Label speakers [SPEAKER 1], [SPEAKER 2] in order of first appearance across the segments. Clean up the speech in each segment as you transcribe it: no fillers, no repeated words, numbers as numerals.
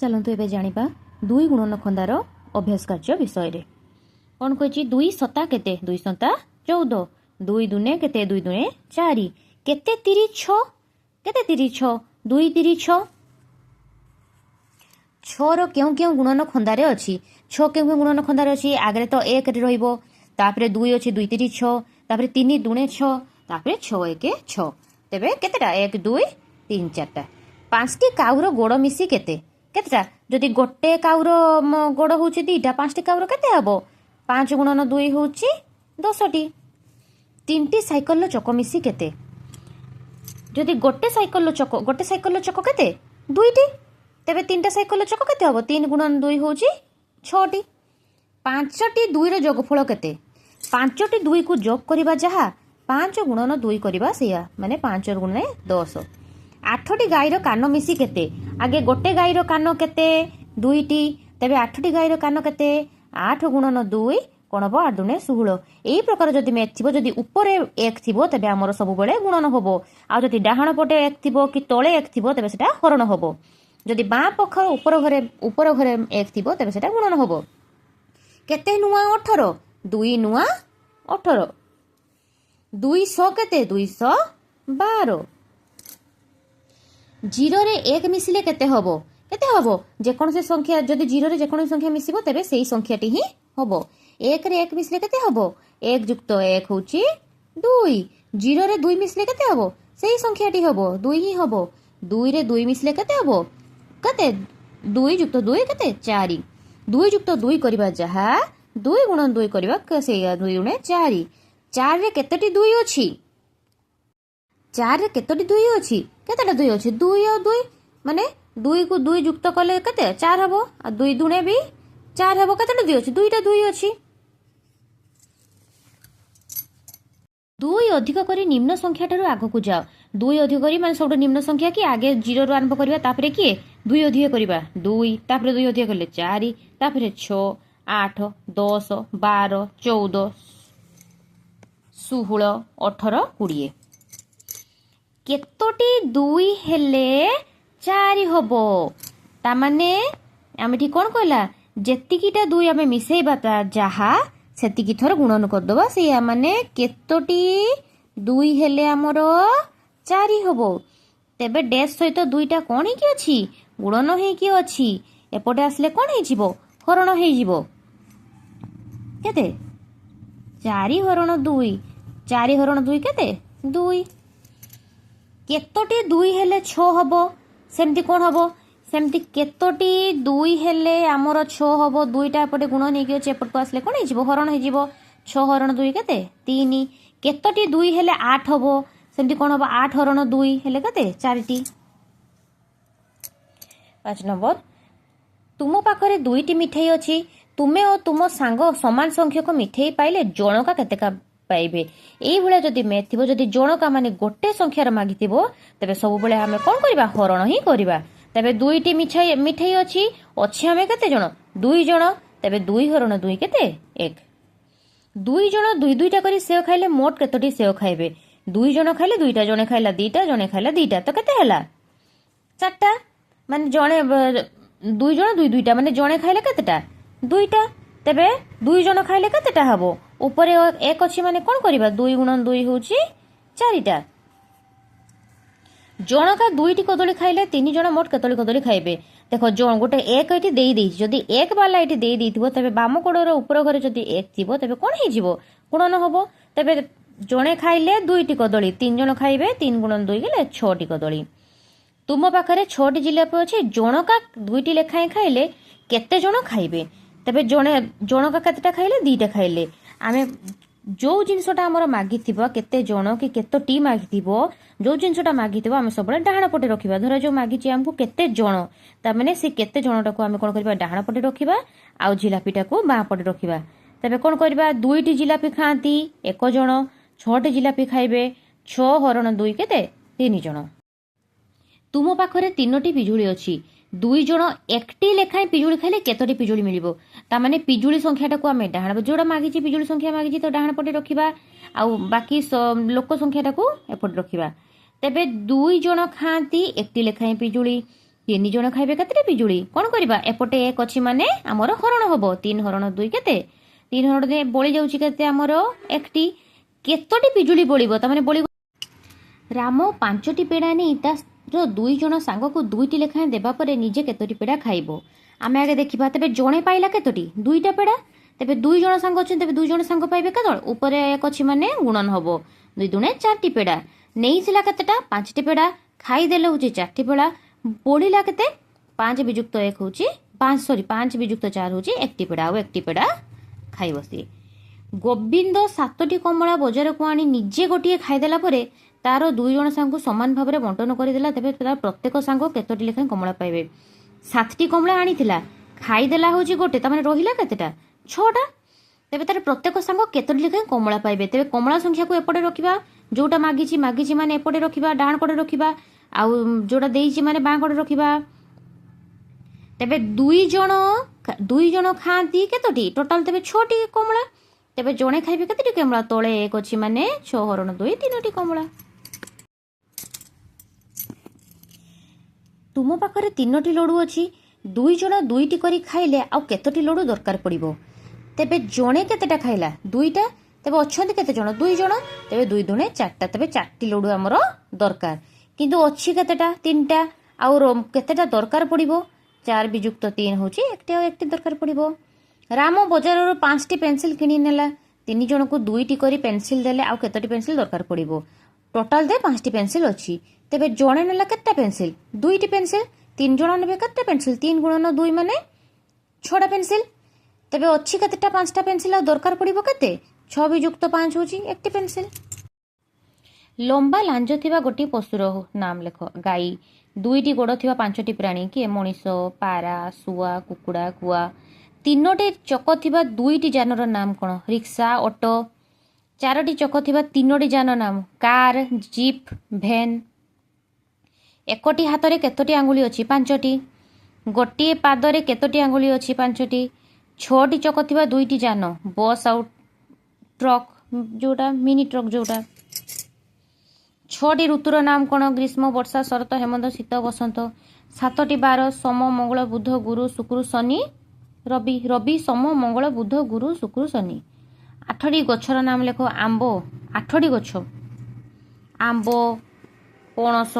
[SPEAKER 1] चलतु एबे जानिबा दुई गुणन खंदार अभ्यास कार्य विषय कौन कही दुई सता केते 2 सता 14 2 दुने केते 2 दुने 4 केते 36 केते 36 2 36 6 रो क्यों क्यों गुणन खंदारे अछि 6 क्यों क्यों गुणन खंदारे अछि आगे तो 1 रे रहइबो तापरे 2 अछि 2 3 6 तापरे 3 दुने 6 तापरे 6 1 6 तेबे केतेटा 1 2 3 4टा पांचटी काउर गोड़ मिसी केते केतेटा जदि गोटे काउर गोड़ होउछि 2टा पांचटी काउर केते हबो 5 गुणन 2 होउछि 10टी 3टी साइकल चक मिसी केते जदि गोटे साइकल चक केते 2टी तेबे 3टा साइकल चक केते हबो 3 गुणन 2 होउछि 6टी 5टी 2 रो जोगफल केते 5टी 2 को जोग करिबा जहा 5 गुणन 2 करिबा सेया माने 5 गुणन 10 8टी गाईर कान मिसी केते आगे गोटे गाईर कान केते 2टी तेबे 8टी गाईर कान केते 8 गुणन 2 कोन हबो 8 दुने 16 एई प्रकार जदि मैथ थिबो जदि ऊपरे 1 थिबो तबे हमर सब बेले गुणन हबो आ जदि डाहाण पटे 1 थिबो कि तळे 1 थिबो तबे सेटा हरण हबो जदि बाँ पखर ऊपर घरे 1 थिबो तबे सेटा गुणन हबो केते नुआ 18 2 नुआ 18 200 केते 212 जीरो रे 1 मिसिले केते हबो जेकोनसे संख्या जदि जीरो रे जेकोनसे संख्या मिसिबो तबे सेही संख्याटी ही हबो 1 रे 1 मिसिले केते हबो 1 जुक्त 1 होची 2 जीरो रे 2 मिसिले केते हबो सेही संख्याटी हबो 2 ही हबो 2 रे 2 मिसिले केते हबो केते 2 जुक्त 2 केते 4 2 जुक्त 2 करबा जहा 2 गुणन 2 करबा सेया 2 गुणे 4 4 रे केतेटी 2 अछि 4 रे केतोटी 2 अछि केतेटा 2 अछि 2 और 2 माने 2 को 2 जुक्त कले केते 4 हबो आ 2 दुने भी 4 हबो केतेटा 2 अछि 2टा 2 अछि 2 अधिक करी निम्न संख्या ठारू आगो को जाओ 2 अधिक करी माने सबटो निम्न संख्या की आगे 0 रो आरंभ करबा तापरे की 2 अधिक करबा 2 तापरे 2 अधिक करले 4 तापरे 6 8 10 12 14 16 18 20 केतोटी 2 हेले 4 हबो ता माने आमे ठीक कोन कहला जेतिकीटा 2 आमे मिसेइबा ता जहा सेतिकी थर गुणन कर दबा सेया माने केतोटी 2 हेले हमरो 4 हबो तेबे डैश सहित 2टा कोन हे की अछि गुणन हे की अछि एपटे आसले कोन हे जिवो हरण हे जिवो केते 4 हरण 2 4 हरण 2 केते 2 केतोटी 2 हेले 6 हबो सेमती कोन हबो सेमती केतोटी 2 हेले हमर 6 हबो 2टा पटे गुणन हे कि अछि एपट को आसले कोन हे जिवो हरण हे जिवो 6 हरण 2 केते 3 केतोटी 2 हेले 8 हबो सेमती कोन हबो 8 हरण 2 हेले केते 4टी 5 नंबर तुम पाखरे 2टी मिठाई अछि तुमे और तुम सांग समान संख्यक मिठाई पाइले जनका केतेका पाइबे एई भले जदि मैथ थिबो जदि जनका माने गोटे संख्यार मागिथिबो तबे सब बेले हमें कोन करबा हरण ही करबा तबे 2टी मिठाई अछि हमें केते जण 2 जण तबे 2 हरण 2 केते 1 2 जण 2टा करी सेव खाइले मोट केतोटी सेव खाइबे 2 जण खाइले 2टा जणे खाइला 2टा जणे खाइला 2टा तो केते हला 4टा माने जणे 2 जण 2टा माने जणे खाइले केतेटा 2टा तबे 2 जण खाइले केतेटा हबो ऊपरे 1 अछि माने कोन करबा 2 गुणन 2 होउची 4टा जनका 2टी कदली खाइले 3 जण मोट केतली कदली खाइबे देखो जण गोटे 1 एटी देई देई जदी 1 बाला एटी देई देइथिबो तबे बाम कोडर ऊपर घरे जदी 1 थिबो तबे कोन हे जिवो गुणन हबो तबे जणे खाइले 2टी कदली 3 जण खाइबे 3 गुणन 2 गेले 6टी कदली तुम पाखरे 6टी जिलापी अछि जनका 2टी लेखाए खाइले केते जण खाइबे तबे जनका केतेटा खाइले 2टा खाइले आमे जो जिनसटा हमर मागिथिबो केते जण कि केतोटी मागिथिबो जो जिनसटा मागिथिबो आमे सबले डाहाण पटे रखिबा धर जो मागिछि हमकु केते जण ता माने से केते जणटा को आमे कोन करबा डाहाण पटे रखिबा आ जिलापीटा को बाँ पटे रखिबा तबे कोन करबा 2टी जिलापी खांती 1 जण 6टी जिलापी खाइबे 6 हरण 2 केते 3 जण तुम पाखरे 3टी पिजुली अछि 2 जण 1टी लेखाए पिजुली खाइले केतोटी पिजुली मिलिबो ता माने पिजुली संख्याटा को आमे डाहाण जोडा मागिछि पिजुली संख्या मागिछि तो डाहाण पटे रखिबा आ बाकी लोक संख्याटा को एपट रखिबा तेबे 2 जण खांती 1टी लेखाए पिजुली ତିନି ଜଣ ଖାଇବେ କେତେଟା ପିଜୁଳି? କ'ଣ କରିବା, ଏପଟେ 1 ଅଛି ମାନେ ଆମର ହରଣ ହବ। 3 ହରଣ 2 କେତେ? 3 ହରଣ 2 ବଳି ଯାଉଛି କେତେ ଆମର 1ଟି। କେତୋଟି ପିଜୁଳି ବଳିବ? ତାମାନେ ବଳିବ। ରାମ 5ଟି ପେଡ଼ା ନେଇ ତାର 2 ଜଣ ସାଙ୍ଗକୁ 2ଟି ଲେଖାଏଁ ଦେବା ପରେ ନିଜେ କେତୋଟି ପେଡ଼ା ଖାଇବ? ଆମେ ଆଗେ ଦେଖିବା। ତେବେ ଜଣେ ପାଇଲା କେତୋଟି? 2ଟା ପେଡ଼ା। ତେବେ 2 ଜଣ ସାଙ୍ଗ ଅଛନ୍ତି, ତେବେ 2 ଜଣ ସାଙ୍ଗ ପାଇବେ କେତେବେଳେ? ଉପରେ 1 ଅଛି ମାନେ ଗୁଣନ ହବ। 2 ଦୁଣେ 4ଟି ପେଡ଼ା। ନେଇଥିଲା କେତେଟା? 5ଟି ପେଡ଼ା। ଖାଇଦେଲେ ହେଉଛି 4ଟି ପେଡ଼ା। ବଳିଲା କେତେ? 5 ବିଯୁକ୍ତ 1 ହେଉଛି 5 ବିଯୁକ୍ତ 4 ହେଉଛି 1ଟି ପେଡ଼ା। ଆଉ 1ଟି ପେଡ଼ା ଖାଇବ ସିଏ। ଗୋବିନ୍ଦ 7ଟି କମଳା ବଜାରକୁ ଆଣି ନିଜେ ଗୋଟିଏ ଖାଇଦେଲା ପରେ ତାର 2 ଜଣ ସାଙ୍ଗକୁ ସମାନ ଭାବରେ ବଣ୍ଟନ କରିଦେଲା। ତେବେ ତାର ପ୍ରତ୍ୟେକ ସାଙ୍ଗ କେତୋଟି ଲେଖାଏଁ କମଳା ପାଇବେ? 7ଟି କମଳା ଆଣିଥିଲା, ଖାଇଦେଲା ହେଉଛି ଗୋଟେ, ତାମାନେ ରହିଲା କେତେଟା? 6ଟା। ତେବେ ତାର ପ୍ରତ୍ୟେକ ସାଙ୍ଗ କେତୋଟି ଲେଖାଏଁ କମଳା ପାଇବେ? ତେବେ କମଳା ସଂଖ୍ୟାକୁ ଏପଟେ ରଖିବା। ଯୋଉଟା ମାଗିଛି ମାନେ ଏପଟେ ରଖିବା, ଡାହାଣ କଡ଼େ ରଖିବା। ଆଉ ଯୋଉଟା ଦେଇଛି ମାନେ ବାଁ କଡ଼େ ରଖିବା। ତେବେ 2 ଜଣ ଖାଆନ୍ତି କେତୋଟି? ଟୋଟାଲ ତେବେ 6ଟି କମଳା। ତେବେ ଜଣେ ଖାଇବେ କେତେଟି କମଳା? ତଳେ 1 ଅଛି ମାନେ 6 ହରଣ 2 3ଟି କମଳା। ତୁମ ପାଖରେ 3ଟି ଲଡୁ ଅଛି। 2 ଜଣ 2ଟି କରି ଖାଇଲେ ଆଉ କେତୋଟି ଲଡୁ ଦରକାର ପଡ଼ିବ? ତେବେ ଜଣେ କେତେଟା ଖାଇଲା? 2ଟା। ତେବେ ଅଛନ୍ତି କେତେ ଜଣ? 2 ଜଣ। ତେବେ 2 ଦୁଣେ 4ଟା। ତେବେ 4ଟି ଲଡୁ ଆମର ଦରକାର। କିନ୍ତୁ ଅଛି କେତେଟା? 3ଟା। ଆଉ କେତେଟା ଦରକାର ପଡ଼ିବ? 4 ବିଯୁକ୍ତ 3 ହେଉଛି 1ଟି, ଆଉ 1ଟି ଦରକାର ପଡ଼ିବ। ରାମ ବଜାରରୁ 5ଟି ପେନସିଲ କିଣି ନେଲା। 3 ଜଣଙ୍କୁ 2ଟି କରି ପେନସିଲ ଦେଲେ ଆଉ କେତୋଟି ପେନସିଲ ଦରକାର ପଡ଼ିବ? ଟୋଟାଲ ଦେ 5ଟି ପେନସିଲ ଅଛି। ତେବେ ଜଣେ ନେଲା କେତେଟା ପେନସିଲ? 2ଟି ପେନସିଲ। 3 ଜଣ ନେବେ କେତେଟା ପେନସିଲ? 3 ଗୁଣନ 2 ମାନେ 6ଟା ପେନସିଲ। ତେବେ ଅଛି କେତେଟା? 5ଟା ପେନସିଲ। ଆଉ ଦରକାର ପଡ଼ିବ କେତେ? 6 ବିଯୁକ୍ତ 5 ହେଉଛି 1ଟି ପେନସିଲ। ଲମ୍ବା ଲାଞ୍ଜ ଥିବା ଗୋଟିଏ ପଶୁର ନାମ ଲେଖ। ଗାଈ। 2ଟି ଗୋଡ଼ ଥିବା 5ଟି ପ୍ରାଣୀ। କିଏ? ମଣିଷ, ପାରା, ଶୁଆ, କୁକୁଡ଼ା, କୁଆ। 3ଟି ଚକ ଥିବା 2ଟି ଯାନର ନାମ କ'ଣ? Rickshaw, auto. 4ଟି ଚକ ଥିବା 3ଟି ଯାନ ନାମ? Car, jeep, van. 1ଟି ହାତରେ କେତୋଟି ଆଙ୍ଗୁଳି ଅଛି? 5ଟି। ଗୋଟିଏ ପାଦରେ କେତୋଟି ଆଙ୍ଗୁଳି ଅଛି? 5ଟି। 6ଟି ଚକ ଥିବା 2ଟି ଯାନ? ବସ୍ ଆଉ ଟ୍ରକ୍, ଯୋଉଟା ମିନି ଟ୍ରକ୍ ଯୋଉଟା। 6ଟି ଋତୁର ନାମ କ'ଣ? ଗ୍ରୀଷ୍ମ, ବର୍ଷା, ଶରତ, ହେମନ୍ତ, ଶୀତ, ବସନ୍ତ। 7ଟି ବାର? ସୋମ, ମଙ୍ଗଳ, ବୁଧ, ଗୁରୁ, ଶୁକ୍ର, ଶନି, ରବି। ରବି, ସୋମ, ମଙ୍ଗଳ, ବୁଧ, ଗୁରୁ, ଶୁକ୍ର, ଶନି। 8ଟି ଗଛର ନାମ ଲେଖ। ଆମ୍ବ। 8ଟି ଗଛ? ଆମ୍ବ, ପଣସ,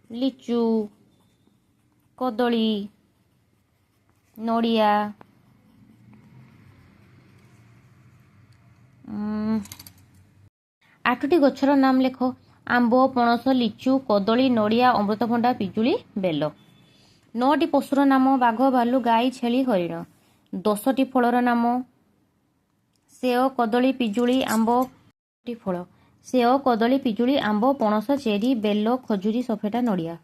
[SPEAKER 1] ଲିଚୁ, କଦଳୀ, ନଡ଼ିଆ, 8ଟି ଗଛର ନାମ ଲେଖ। ଆମ୍ବ, ପଣସ, ଲିଚୁ, କଦଳୀ, ନଡ଼ିଆ, ଅମୃତଭଣ୍ଡା, ପିଜୁଳି, ବେଲ। 9ଟି ପଶୁର ନାମ? ବାଘ, ଭାଲୁ, ଗାଈ, ଛେଳି, ହରିଣ। 10ଟି ଫଳର ନାମ? ସେଓ, କଦଳୀ, ପିଜୁଳି, ଆମ୍ବ। ଫଳ? ସେଓ, କଦଳୀ, ପିଜୁଳି, ଆମ୍ବ, ପଣସ, ଚେରି, ବେଲ, ଖଜୁରୀ, ସଫେଟା, ନଡ଼ିଆ।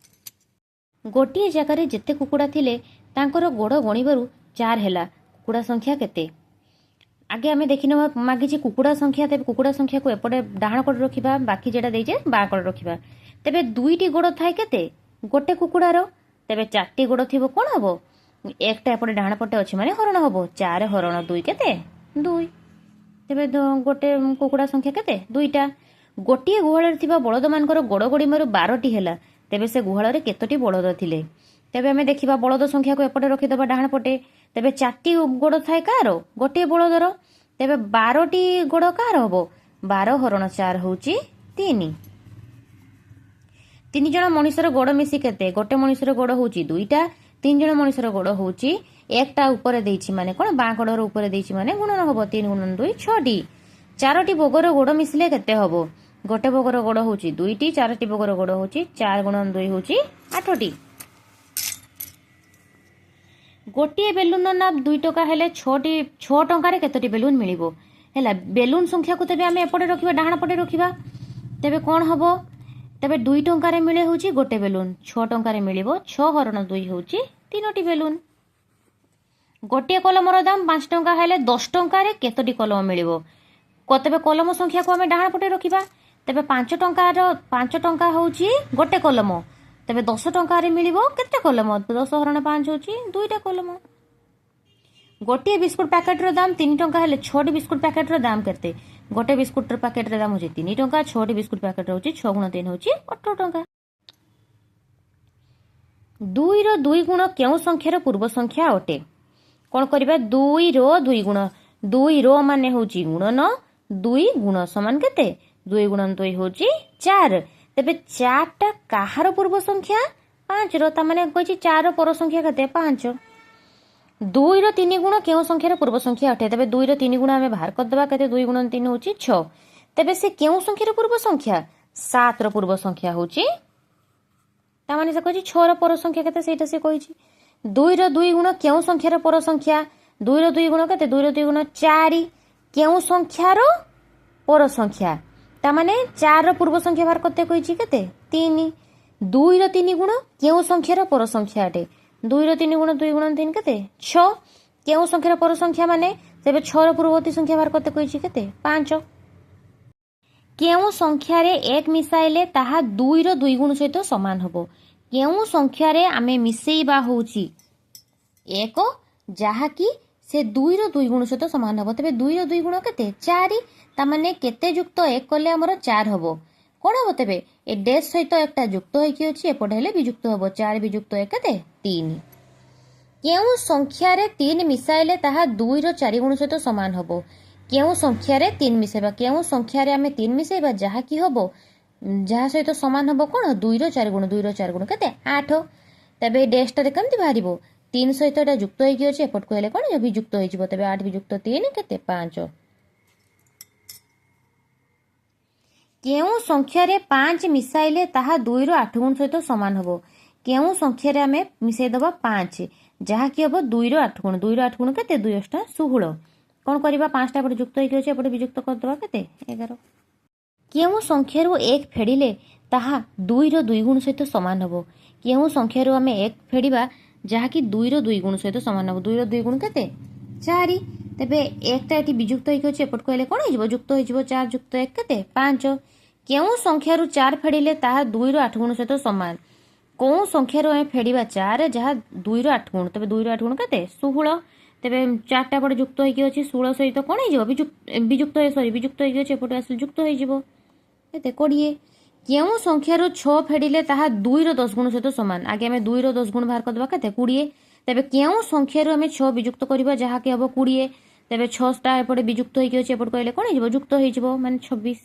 [SPEAKER 1] ଗୋଟିଏ ଜାଗାରେ ଯେତେ କୁକୁଡ଼ା ଥିଲେ ତାଙ୍କର ଗୋଡ଼ ଗଣିବାରୁ 4 ହେଲା। କୁକୁଡ଼ା ସଂଖ୍ୟା କେତେ? ଆଗେ ଆମେ ଦେଖିନେବା। ମାଗିଛି କୁକୁଡ଼ା ସଂଖ୍ୟା। ତେବେ କୁକୁଡ଼ା ସଂଖ୍ୟାକୁ ଏପଟେ ଡାହାଣ କଡ଼େ ରଖିବା, ବାକି ଯେଟା ଦେଇଛେ ବାଁ କଡ଼େ ରଖିବା। ତେବେ 2ଟି ଗୋଡ଼ ଥାଏ କେତେ? ଗୋଟେ କୁକୁଡ଼ାର। ତେବେ 4ଟି ଗୋଡ଼ ଥିବ, କ'ଣ ହବ? 1ଟା ଏପଟେ ଡାହାଣ ପଟେ ଅଛି ମାନେ ହରଣ ହବ। 4 ହରଣ 2 କେତେ? 2। ତେବେ ଗୋଟେ କୁକୁଡ଼ା ସଂଖ୍ୟା କେତେ? 2ଟା। ଗୋଟିଏ ଗୁହାଳରେ ଥିବା ବଳଦମାନଙ୍କର ଗୋଡ଼ ଗଣିବାରୁ 12ଟି ହେଲା। ତେବେ ସେ ଗୁହାଳରେ କେତୋଟି ବଳଦ ଥିଲେ? ତେବେ ଆମେ ଦେଖିବା। ବଳଦ ସଂଖ୍ୟାକୁ ଏପଟେ ରଖିଦେବା ଡାହାଣ ପଟେ। ତେବେ 4ଟି ଗୋଡ଼ ଥାଏ କାହାର? ଗୋଟିଏ ବଳଦର। ତେବେ 12ଟି ଗୋଡ଼ କାହାର ହବ? 12 ହରଣ 4 ହେଉଛି 3। 3 ଜଣ ମଣିଷର ଗୋଡ଼ ମିଶି କେତେ? ଗୋଟେ ମଣିଷର ଗୋଡ଼ ହେଉଛି 2ଟା। 3 ଜଣ ମଣିଷର ଗୋଡ଼ ହେଉଛି 1ଟା ଉପରେ ଦେଇଛି ମାନେ କ'ଣ? ବାଁ କଡ଼ର ଉପରେ ଦେଇଛି ମାନେ ଗୁଣନ ହବ। 3 ଗୁଣନ 2 6ଟି। 4ଟି ବଗର ଗୋଡ଼ ମିଶିଲେ କେତେ ହବ? ଗୋଟେ ବଗର ଗୋଡ଼ ହେଉଛି 2ଟି। 4ଟି ବଗର ଗୋଡ଼ ହେଉଛି 4 ଗୁଣନ 2 ହେଉଛି 8ଟି। ଗୋଟିଏ ବେଲୁନର ନାମ 2 ଟଙ୍କା ହେଲେ 6 ଟଙ୍କାରେ କେତୋଟି ବେଲୁନ ମିଳିବ? ହେଲା। ବେଲୁନ ସଂଖ୍ୟାକୁ ତେବେ ଆମେ ଏପଟେ ରଖିବା, ଡାହାଣ ପଟେ ରଖିବା। ତେବେ କ'ଣ ହବ? ତେବେ 2 ଟଙ୍କାରେ ମିଳେ ହେଉଛି ଗୋଟେ ବେଲୁନ। 6 ଟଙ୍କାରେ ମିଳିବ 6 ହରଣ 2 ହେଉଛି 3ଟି ବେଲୁନ। ଗୋଟିଏ କଲମର ଦାମ 5 ଟଙ୍କା ହେଲେ 10 ଟଙ୍କାରେ କେତୋଟି କଲମ ମିଳିବ? ତେବେ କଲମ ସଂଖ୍ୟାକୁ ଆମେ ଡାହାଣ ପଟେ ରଖିବା। ତେବେ 5 ଟଙ୍କା ହେଉଛି ଗୋଟେ କଲମ। ତେବେ 10 ଟଙ୍କାରେ ମିଳିବ କେତେ କଲମ? 10 ହରଣ 5 ହେଉଛି 2ଟା କଲମ। ଗୋଟିଏ ବିସ୍କୁଟ ପ୍ୟାକେଟର ଦାମ 3 ଟଙ୍କା ହେଲେ 6ଟି ବିସ୍କୁଟ ପ୍ୟାକେଟର ଦାମ କେତେ? ଗୋଟେ ବିସ୍କୁଟର ପ୍ୟାକେଟର ଦାମ ହେଉଛି 3 ଟଙ୍କା। 6ଟି ବିସ୍କୁଟ ପ୍ୟାକେଟ ହେଉଛି 6 ଗୁଣ 3 ହେଉଛି 18 ଟଙ୍କା। ଦୁଇର ଦୁଇ ଗୁଣ କେଉଁ ସଂଖ୍ୟାର ପୂର୍ବ ସଂଖ୍ୟା ଅଟେ? କ'ଣ କରିବା? 2ର 2 ଗୁଣ, 2ର ମାନେ ହେଉଛି ଗୁଣନ, 2 ଗୁଣ ସମାନ କେତେ? 2 ଗୁଣନ 2 ହେଉଛି 4। ତେବେ 4ଟା କାହାର ପୂର୍ବ ସଂଖ୍ୟା? 5ର। ତାମାନେ କହିଛି 4ର ପର ସଂଖ୍ୟା କେତେ? 5। 2ର 3 ଗୁଣ କେଉଁ ସଂଖ୍ୟାର ପୂର୍ବ ସଂଖ୍ୟା ଅଟେ? ତେବେ 2ର 3 ଗୁଣ ଆମେ ବାହାର କରିଦେବା। କେତେ? 2 ଗୁଣନ 3 ହେଉଛି 6। ତେବେ ସେ କେଉଁ ସଂଖ୍ୟାର ପୂର୍ବ ସଂଖ୍ୟା? 7ର ପୂର୍ବ ସଂଖ୍ୟା ହେଉଛି, ତାମାନେ ସେ କହିଛି 6ର ପର ସଂଖ୍ୟା କେତେ ସେଇଟା ସେ କହିଛି। 2ର 2 ଗୁଣ କେଉଁ ସଂଖ୍ୟାର ପର ସଂଖ୍ୟା? 2ର 2 ଗୁଣ କେତେ? 2ର 2 ଗୁଣ 4। କେଉଁ ସଂଖ୍ୟାର ପର ସଂଖ୍ୟା? ତାମାନେ 4ର ପୂର୍ବ ସଂଖ୍ୟା ବାହାର করতে କହିଛି କେତେ? 3। 2ର 3 ଗୁଣ କେଉଁ ସଂଖ୍ୟାର ପର ସଂଖ୍ୟା ଅଟେ? 2ର 3 ଗୁଣ 2 ଗୁଣ 3 କେତେ? 6। କେଉଁ ସଂଖ୍ୟାର ପର ସଂଖ୍ୟା ମାନେ? ତେବେ 6ର ପୂର୍ବବର୍ତ୍ତୀ ସଂଖ୍ୟା ବାହାର করতে କହିଛି କେତେ? 5। କେଉଁ ସଂଖ୍ୟାରେ 1 ମିଶାଇଲେ ତାହା 2ର 2 ଗୁଣ ସହିତ ସମାନ ହେବ? କେଉଁ ସଂଖ୍ୟାରେ ଆମେ ମିଶେଇବା ହେଉଛି 1, ଯାହାକି ସେ 2ର 2 ଗୁଣ ସହିତ ସମାନ ହେବ। ତେବେ 2ର 2 ଗୁଣ କେତେ? 4। ତାମାନେ କେତେ ଯୁକ୍ତ 1 କଲେ ଆମର 4 ହେବ? କ'ଣ ହେବ? ତେବେ ଏ ଡେଶ୍ ସହିତ একটা ଯୁକ୍ତ ହେଇକି ଅଛି, ଏପଟେ ହେଲେ ବିଯୁକ୍ତ ହେବ। 4 ବିଯୁକ୍ତ 1 କେତେ? 3। କେଉଁ ସଂଖ୍ୟାରେ 3 ମିଶାଇଲେ ତାହା 2ର 4 ଗୁଣ ସହିତ ସମାନ ହେବ? କେଉଁ ସଂଖ୍ୟାରେ 3 ମିଶାଇବା? କେଉଁ ସଂଖ୍ୟାରେ ଆମେ 3 ମିଶାଇବା ଯାହାକି ହେବ, ଯାହା ସହିତ ସମାନ ହେବ କ'ଣ? 2ର 4 ଗୁଣ। 2ର 4 ଗୁଣ କେତେ? 8। ତେବେ ଏ ଡେଶ୍ଟାରେ କେମିତି ବାହାରିବ? 3 ସହିତ ଏଇଟା ଯୁକ୍ତ ହେଇକି ଅଛି, ଏପଟକୁ ହେଲେ କ'ଣ ବିଯୁକ୍ତ ହେଇଯିବ। ତେବେ 8 ବିଯୁକ୍ତ 3 କେତେ? 5। କେଉଁ ସଂଖ୍ୟାରେ 5 ମିଶାଇଲେ ତାହା 2ର 8 ଗୁଣ ସହିତ ସମାନ ହେବ? କେଉଁ ସଂଖ୍ୟାରେ ଆମେ ମିଶାଇ ଦେବା 5, ଯାହାକି ହେବ 2ର 8 ଗୁଣ। 2ର 8 ଗୁଣ କେତେ? 2 ଅଷ୍ଟା 16। କ'ଣ କରିବା? 5ଟା ଏପଟେ ଯୁକ୍ତ ହେଇକି ଅଛି, ଏପଟେ ବିଯୁକ୍ତ କରିଦେବା କେତେ? 11। କେଉଁ ସଂଖ୍ୟାରୁ 1 ଫେଡ଼ିଲେ ତାହା 2ର 2 ଗୁଣ ସହିତ ସମାନ ହେବ? କେଉଁ ସଂଖ୍ୟାରୁ ଆମେ 1 ଫେଡ଼ିବା ଯାହାକି 2ର 2 ଗୁଣ ସହିତ ସମାନ ହେବ? 2ର 2 ଗୁଣ କେତେ? 4। ତେବେ 1ଟା ଏଠି ବିଯୁକ୍ତ ହେଇକି ଅଛି, ଏପଟକୁ ହେଲେ କ'ଣ ହେଇଯିବ? ଯୁକ୍ତ ହେଇଯିବ। 4 ଯୁକ୍ତ 1 କେତେ? 5। କେଉଁ ସଂଖ୍ୟାରୁ 4 ଫେଡ଼ିଲେ ତାହା 2ର 8 ଗୁଣ ସହିତ ସମାନ? କେଉଁ ସଂଖ୍ୟାରୁ ଆମେ ଫେଡ଼ିବା 4 ଯାହା 2ର 8 ଗୁଣ? ତେବେ 2ର 8 ଗୁଣ କେତେ? 16। ତେବେ 4ଟା ଏପଟେ ଯୁକ୍ତ ହେଇକି ଅଛି, 16 ସହିତ କ'ଣ ହେଇଯିବ? ବିଯୁକ୍ତ ହେଇକି ଅଛି, ଏପଟେ ଆସିଲେ ଯୁକ୍ତ ହେଇଯିବ କେତେ? 20। କେଉଁ ସଂଖ୍ୟାରୁ 6 ଫେଡ଼ିଲେ ତାହା 2ର 10 ଗୁଣ ସହିତ ସମାନ? ଆଗେ ଆମେ 2ର 10 ଗୁଣ ବାହାର କରିଦେବା କେତେ? 20। ତେବେ କେଉଁ ସଂଖ୍ୟାରୁ ଆମେ 6 ବିଯୁକ୍ତ କରିବା ଯାହାକି ହେବ 20? ତେବେ 6ଟା ଏପଟେ ବିଯୁକ୍ତ ହେଇକି ଅଛି, ଏପଟକୁ କହିଲେ କ'ଣ ହେଇଯିବ? ଯୁକ୍ତ ହେଇଯିବ, ମାନେ 26।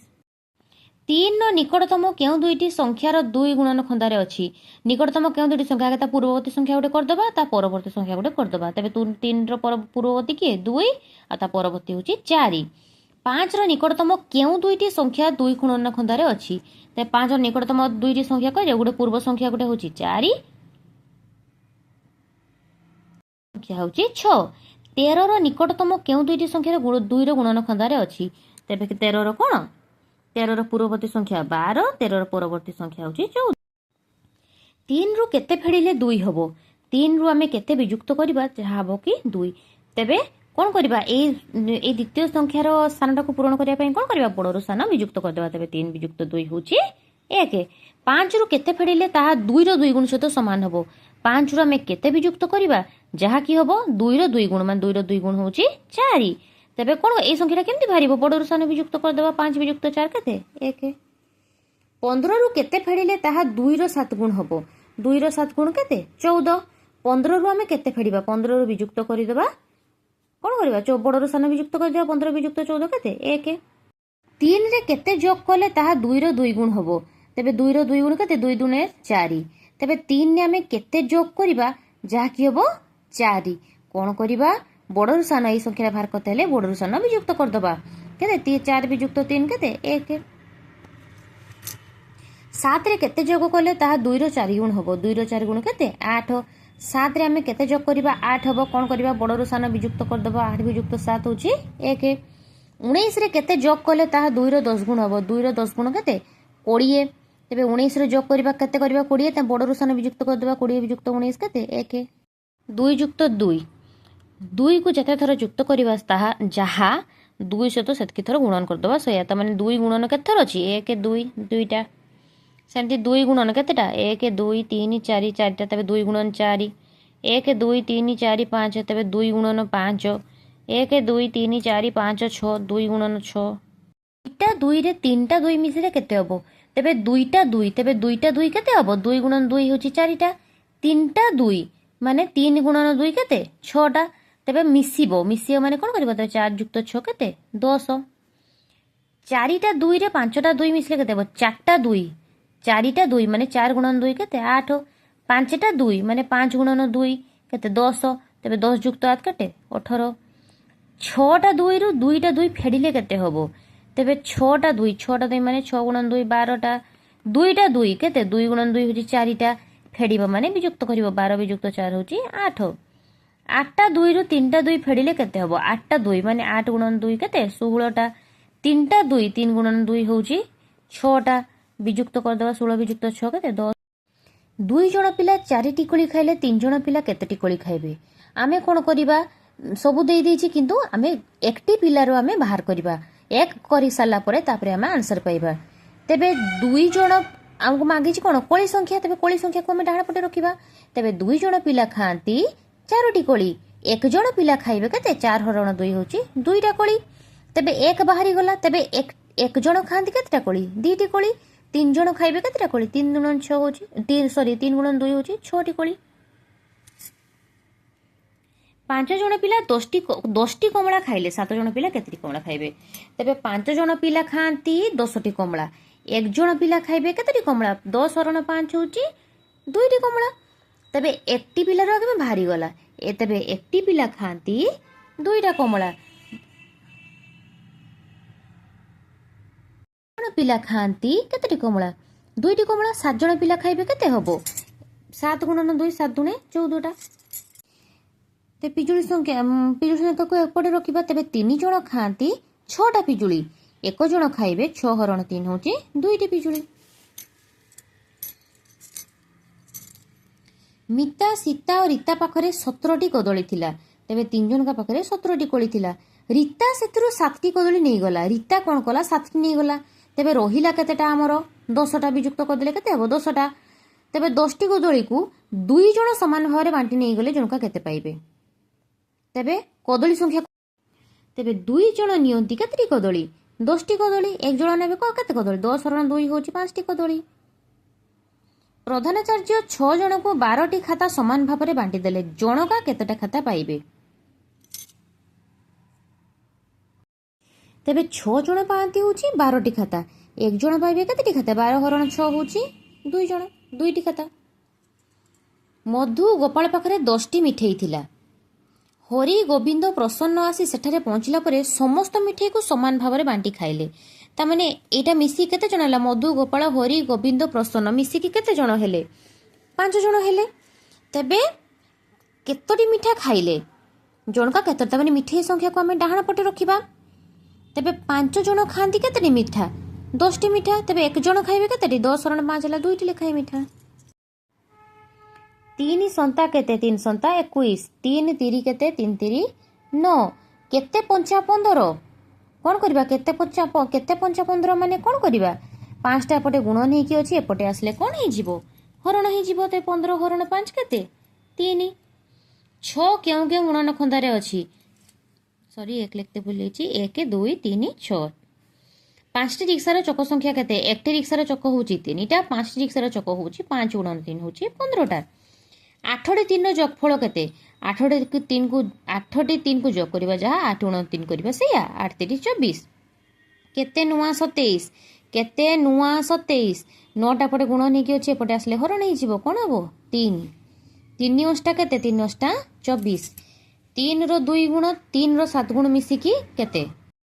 [SPEAKER 1] 3ର ନିକଟତମ କେଉଁ ଦୁଇଟି ସଂଖ୍ୟାର 2 ଗୁଣନ ଖନ୍ଦାରେ ଅଛି? ନିକଟତମ କେଉଁ ଦୁଇଟି ସଂଖ୍ୟା? ଆଗେ ତା ପୂର୍ବବର୍ତ୍ତୀ ସଂଖ୍ୟା ଗୋଟେ କରିଦେବା, ତା ପରବର୍ତ୍ତୀ ସଂଖ୍ୟା ଗୋଟେ କରିଦେବା। ତେବେ 3ର ପୂର୍ବବର୍ତ୍ତୀ କିଏ? 2, ଆଉ ତା ପରବର୍ତ୍ତୀ ହେଉଛି 4। 5ର ନିକଟତମ କେଉଁ ଦୁଇଟି ସଂଖ୍ୟା 2 ଗୁଣନ ଖନ୍ଦାରେ ଅଛି? ତେବେ 5ର ନିକଟତମ ଦୁଇଟି ସଂଖ୍ୟା କହିଲେ ଗୋଟେ ପୂର୍ବ ସଂଖ୍ୟା ଗୋଟେ ହେଉଛି 4, ସଂଖ୍ୟା ହେଉଛି 6। 13ର ନିକଟତମ କେଉଁ ଦୁଇଟି ସଂଖ୍ୟାର 2ର ଗୁଣନ ଖନ୍ଦାରେ ଅଛି? ତେବେ 13ର କ'ଣ? 13ର ପୂର୍ବବର୍ତ୍ତୀ ସଂଖ୍ୟା 12, 13ର ପରବର୍ତ୍ତୀ ସଂଖ୍ୟା ହେଉଛି 14। 3ରୁ କେତେ ଫେଡ଼ିଲେ 2 ହେବ? 3ରୁ ଆମେ କେତେ ବିଯୁକ୍ତ କରିବା ଯାହା ହେବ କି 2? ତେବେ କ'ଣ କରିବା? ଏଇ ଦ୍ୱିତୀୟ ସଂଖ୍ୟାର ସ୍ଥାନଟାକୁ ପୂରଣ କରିବା ପାଇଁ କ'ଣ କରିବା? ବଡ଼ରୁ ସାନ ବିଯୁକ୍ତ କରିଦେବା। ତେବେ 3 ବିଯୁକ୍ତ 2 ହେଉଛି 1। 5ରୁ କେତେ ଫେଡ଼ିଲେ ତାହା 2ର 2 ଗୁଣ ସହିତ ସମାନ ହେବ? 5ରୁ ଆମେ କେତେ ବିଯୁକ୍ତ କରିବା ଯାହାକି ହେବ 2ର 2 ଗୁଣ, ମାନେ 2ର 2 ଗୁଣ ହେଉଛି 4। ତେବେ କ'ଣ ଏଇ ସଂଖ୍ୟାଟା କେମିତି ବାହାରିବ? ବଡ଼ରୁ ସାନ ବିଯୁକ୍ତ କରିଦେବା। 5 ବିଯୁକ୍ତ 4 କେତେ? 1। 15ରୁ କେତେ ଫେଡ଼ିଲେ ତାହା 2ର 7 ଗୁଣ ହେବ? 2ର 7 ଗୁଣ କେତେ? 14। 15ରୁ ଆମେ କେତେ ଫେଡ଼ିବା? 15ରୁ ବିଯୁକ୍ତ କରିଦେବା। କ'ଣ କରିବା? ବଡ଼ରୁ ସାନ ବିଯୁକ୍ତ କରିଦେବା। 15 ବିଯୁକ୍ତ 14 କେତେ? 1। 3ରେ କେତେ ଯୋଗ କଲେ ତାହା 2ର 2 ଗୁଣ ହେବ? ତେବେ 2ର 2 ଗୁଣ କେତେ? 2 ଦୁନେ 4। ତେବେ 3ରେ ଆମେ କେତେ ଯୋଗ କରିବା ଯାହାକି ହେବ 4? କ'ଣ କରିବା? ବଡ଼ରୁ ସାନ ଏଇ ସଂଖ୍ୟାଟା ବାହାର କରତେ ହେଲେ ବଡ଼ରୁ ସାନ ବିଯୁକ୍ତ କରିଦେବା। କେତେ? 4 ବିଯୁକ୍ତ 3 କେତେ? 1। 7ରେ କେତେ ଯୋଗ କଲେ ତାହା 2ର 4 ଗୁଣ ହେବ? 2ର 4 ଗୁଣ କେତେ? 8। 7ରେ ଆମେ କେତେ ଯୋଗ କରିବା? 8 ହେବ। କ'ଣ କରିବା? ବଡ଼ରୁ ସାନ ବିଯୁକ୍ତ କରିଦେବା। 8 ବିଯୁକ୍ତ 7 ହେଉଛି 1। 19ରେ କେତେ ଯୋଗ କଲେ ତାହା 2ର 10 ଗୁଣ ହେବ? 2ର 10 ଗୁଣ କେତେ? 20। ତେବେ 19ରେ ଯୋଗ କରିବା କେତେ କରିବା? 20। ତା ବଡ଼ରୁ ସାନ ବିଯୁକ୍ତ କରିଦେବା। 20 ବିଯୁକ୍ତ 19 କେତେ? 1। 2 ଯୁକ୍ତ 2, 2କୁ ଯେତେ ଥର ଯୁକ୍ତ କରିବା ତାହା ଯାହା 2 ସହିତ ସେତିକି ଥର ଗୁଣନ କରିଦେବା। ସେଇଆ ତା ମାନେ 2 ଗୁଣନ କେତେ ଥର ଅଛି? 1, 2, 2ଟା। ସେମିତି 2 ଗୁଣନ କେତେଟା? 1, 2, 3, 4, 4ଟା। ତେବେ 2 ଗୁଣନ 4, 1, 2, 3, 4, 5। ତେବେ 2 ଗୁଣନ 5, 1, 2, 3, 4, 5, 6। 2 ଗୁଣନ 6। 2ଟା 2ରେ 3ଟା 2 ମିଶିଲେ କେତେ ହେବ? ତେବେ 2ଟା 2, ତେବେ 2ଟା 2 କେତେ ହେବ? 2 ଗୁଣନ 2 ହେଉଛି 4ଟା। তিনটা দুই মানে 3 গুণନ 2 কেতে 6টা তেবে মিশিব মানে কোন করিব তেবে 4 যুক্ত 6 কেতে 10 4টা 2 রে 5টা 2 মিশলে কেতে ହେବ 4টা 2 4টা 2 মানে 4 গুণନ 2 কেতে 8 5টা 2 মানে 5 গুণନ 2 কেতে 10 তেবে 10 যুক্ত 8 কেতে 18 6টা 2 রু 2টা 2 ফেডিলে কেতে হব তেবে 6টা 2 মানে 6 গুণନ 2 12টা 2টা 2 কেতে 2 গুণନ 2 হচ্ছে 4টা ফেডিব মানে বিযুক্ত করিব 12 বিযুক্ত 4 হচ্ছে 8 8টা 2 রু 3টা 2 ফেডিলে কেতে হব 8টা 2 মানে 8 গুণନ 2 কেতে 16টা 3টা 2 3 গুণନ 2 হচ্ছে 6টা বিযুক্ত করদেবা 16 বিযুক্ত 6 কেতে 10 2 জন পিলা 4টি কোଳି খাইলে 3 জন পিলা কেতেটি কোଳି খাইবে ଆମେ କ'ଣ କରିବା ସବୁ ଦେଇ ଦେଇଛି କିନ୍ତୁ ଆମେ একটি ପିଲାରୁ ଆମେ ବାହାର କରିବା ଏକ କରି ସାରିଲା ପରେ ତାପରେ ଆମେ ଆନ୍ସର ପାଇବା ତେବେ 2 ଜଣ ଆମକୁ ମାଗିଛି କ'ଣ କୋଳି ସଂଖ୍ୟା ତେବେ କୋଳି ସଂଖ୍ୟାକୁ ଆମେ ଡାହାଣ ପଟେ ରଖିବା ତେବେ 2 ଜଣ ପିଲା ଖାଆନ୍ତି 4ଟି କୋଳି 1 ଜଣ ପିଲା ଖାଇବେ କେତେ 4 ହରଣ 2 ହେଉଛି 2ଟା କୋଳି ତେବେ 1 ବାହାରି ଗଲା ତେବେ 1 ଜଣ ଖାଆନ୍ତି କେତେଟା କୋଳି 2ଟି କୋଳି 3 ଜଣ ଖାଇବେ କେତେଟା କୋଳି 3 ଗୁଣନ 6 ହେଉଛି 3 ଗୁଣନ 2 ହେଉଛି 6ଟି କୋଳି 5 ଜଣ ପିଲା 10ଟି କମଳା ଖାଇଲେ 7 ଜଣ ପିଲା କେତେଟି କମଳା ଖାଇବେ ତେବେ 5 ଜଣ ପିଲା ଖାଆନ୍ତି 10ଟି କମଳା 1 ଜଣ ପିଲା ଖାଇବେ କେତେଟି କମଳା 10 ହରଣ 5 ହେଉଛି 2ଟି କମଳା ତେବେ 1ଟି ପିଲାର ଆଗେ ବାହାରି ଗଲା ତେବେ 1ଟି ପିଲା ଖାଆନ୍ତି 2ଟା କମଳା ଜଣ ପିଲା ଖାଆନ୍ତି କେତେଟି କମଳା 2ଟି କମଳା 7 ଜଣ ପିଲା ଖାଇବେ କେତେ ହବ 7 ଗୁଣନ 2 7 ଦୁଣେ 14ଟା ते पिजुली संख्याକୁ ଏପଟେ ରଖିବା ତେବେ 3 ଜଣ ଖାଆନ୍ତି 6ଟା ପିଜୁଳି 1 ଜଣ ଖାଇବେ 6 ହରଣ 3 ହେଉଛି 2ଟି ପିଜୁଳି ମିତା ସୀତା ଓ ରୀତା ପାଖରେ 17ଟି କଦଳୀ ଥିଲା ତେବେ 3 ଜଣଙ୍କ ପାଖରେ 17ଟି କୋଳି ଥିଲା ରୀତା ସେଥିରୁ 7ଟି କଦଳୀ ନେଇଗଲା ରୀତା କ'ଣ କଲା 7ଟି ନେଇଗଲା ତେବେ ରହିଲା କେତେଟା ଆମର 10ଟା ବିଯୁକ୍ତ କରିଦେଲେ କେତେ ହେବ 10ଟା ତେବେ 10ଟି କଦଳୀକୁ 2 ଜଣ ସମାନ ଭାବରେ ବାଣ୍ଟି ନେଇଗଲେ ଜଣକା କେତେ ପାଇବେ ତେବେ କଦଳୀ ସଂଖ୍ୟା ତେବେ 2 ଜଣ ନିଅନ୍ତି କେତେଟି କଦଳୀ 10ଟି କଦଳୀ 1 ଜଣ ନେବେ କେତେ କଦଳୀ 10 ହରଣ 2 ହେଉଛି 5ଟି କଦଳୀ ପ୍ରଧାନାଚାର୍ଯ୍ୟ 6 ଜଣଙ୍କୁ 12ଟି ଖାତା ସମାନ ଭାବରେ ବାଣ୍ଟି ଦେଲେ ଜଣକା କେତେଟା ଖାତା ପାଇବେ ତେବେ 6 ଜଣ ପାଆନ୍ତି ହେଉଛି 12ଟି ଖାତା 1 ଜଣ ପାଇବେ କେତେଟି ଖାତା 12 ହରଣ 6 ହେଉଛି 2 ଜଣ 2ଟି ଖାତା ମଧୁ ଗୋପାଳ ପାଖରେ 10ଟି ମିଠେଇ ଥିଲା ହରି ଗୋବିନ୍ଦ ପ୍ରସନ୍ନ ଆସି ସେଠାରେ ପହଞ୍ଚିଲା ପରେ ସମସ୍ତ ମିଠେଇକୁ ସମାନ ଭାବରେ ବାଣ୍ଟି ଖାଇଲେ ତାମାନେ ଏଇଟା ମିଶିକି କେତେ ଜଣ ହେଲା ମଧୁ ଗୋପାଳ ହରି ଗୋବିନ୍ଦ ପ୍ରସନ୍ନ ମିଶିକି କେତେ ଜଣ ହେଲେ 5 ଜଣ ହେଲେ ତେବେ କେତୋଟି ମିଠା ଖାଇଲେ ଜଣକା କେତେ ତାମାନେ ମିଠେଇ ସଂଖ୍ୟାକୁ ଆମେ ଡାହାଣ ପଟେ ରଖିବା ତେବେ 5 ଜଣ ଖାଆନ୍ତି କେତେଟି ମିଠା 10ଟି ମିଠା ତେବେ 1 ଜଣ ଖାଇବେ କେତେଟି 10 ହରଣ 5 ହେଲା 2ଟି ଲେଖାଏଁ ମିଠା 3 ସନ୍ତା କେତେ 3 ସନ୍ତା 21 3 ତିରି କେତେ 3 ତିରି 9 କେତେ ପଞ୍ଚା 15 କ'ଣ କରିବା କେତେ ପଞ୍ଚା 15 ମାନେ କ'ଣ କରିବା 5ଟା ଏପଟେ ଗୁଣନ ହେଇକି ଅଛି ଏପଟେ ଆସିଲେ କ'ଣ ହେଇଯିବ ହରଣ ହେଇଯିବ ତ 15 ହରଣ 5 କେତେ 3 6 କେଉଁ କେଉଁ ଗୁଣନ ଖନ୍ଦାରେ ଅଛି ସରି 1 ଲେଖତେ ଭୁଲ ହେଇଛି 1 2 3 6 5ଟି ରିକ୍ସାର ଚକ ସଂଖ୍ୟା କେତେ 1ଟି ରିକ୍ସାର ଚକ ହେଉଛି 3ଟା 5ଟି ରିକ୍ସାର ଚକ ହେଉଛି 5 ଗୁଣନ 3 ହେଉଛି 15ଟା 8ଟି 3ର ଯୋଗଫଳ କେତେ 8ଟି 3କୁ ଯୋଗ କରିବା ଯାହା 8 ଗୁଣନ 3 କରିବା ସେଇଆ 8 3 24 କେତେ ନୂଆ 27 କେତେ ନୂଆ 27 9ଟା ପଟେ ଗୁଣନ ହେଇକି ଅଛି ଏପଟେ ଆସିଲେ ହରଣ ହେଇଯିବ କ'ଣ ହେବ 3 3 ଅଷ୍ଟା କେତେ 3 ଅଷ୍ଟା 24 3ର 2 ଗୁଣ 3ର 7 ଗୁଣ ମିଶିକି କେତେ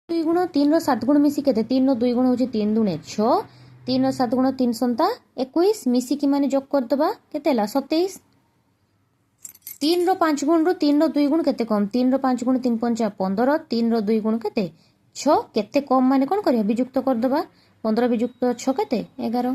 [SPEAKER 1] 2 ଗୁଣ 3ର 7 ଗୁଣ ମିଶିକି କେତେ 3ର 2 ଗୁଣ ହେଉଛି 3 ଦୁଣେ 6 3ର 7 ଗୁଣ 3 ସନ୍ତା 21 ମିଶିକି ମାନେ ଯୋଗ କରିଦେବା କେତେ ହେଲା 27 3ର 5 ଗୁଣରୁ 3ର 2 ଗୁଣ କେତେ କମ୍ 3ର 5 ଗୁଣ 3 ପଞ୍ଚା 15 3ର 2 ଗୁଣ କେତେ 6 କେତେ କମ୍ ମାନେ କ'ଣ କରିବା ବିଯୁକ୍ତ କରିଦେବା 15 ବିଯୁକ୍ତ 6 କେତେ 11